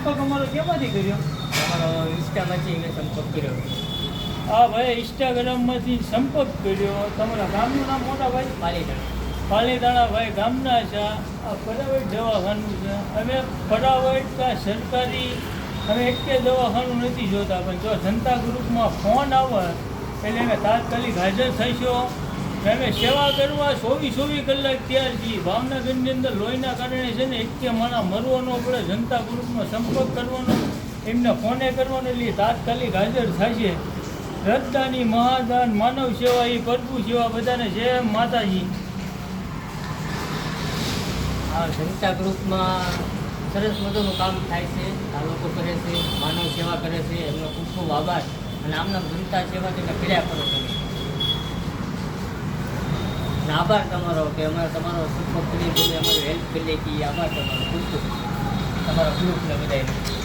સંપર્ક અમારો કેમાંથી કર્યો? તમારો ઇન્સ્ટામાંથી મેં સંપર્ક કર્યો. હા ભાઈ, ઇન્સ્ટાગ્રામમાંથી સંપર્ક કર્યો. તમારા ગામનું નામ મોટા ભાઈ? પાલીતાણા. પાલીતાણા ભાઈ ગામના છે. આ પ્રાઇવેટ દવાખાનું છે. અમે પ્રાઇવેટ કે સરકારી અમે એક કે દવાખાનું નથી જોતા, પણ જો જનતા ગ્રુપમાં ફોન આવે એટલે અમે તાત્કાલિક હાજર થઈશું. અમે સેવા કરવા 24 કલાક તૈયાર છીએ. ભાવનગરની અંદર લોહીના કારણે છે ને એક કે માણા મરવો ન પડે, જનતા ગ્રુપનો સંપર્ક કરવાનો, એમને ફોને કરવાનો, એટલે તાત્કાલિક હાજર થશે. રક્તદાની, મહાદાન, માનવ સેવા, એ પ્રભુ સેવા, બધાને જય માતાજી. આ જનતા ગ્રુપમાં સરસ મજાનું કામ થાય છે. આ લોકો કરે છે, માનવ સેવા કરે છે, એમનો ખૂબ ખૂબ આભાર. અને આમના જનતા સેવા તમે કર્યા કરો તમે. અને આભાર તમારો કે અમારે તમારો સપોર્ટ કરી, તમે અમારું હેલ્પ કરી કે આભાર તમારો ખૂબ ખૂબ તમારા ગ્રુપને બધાને.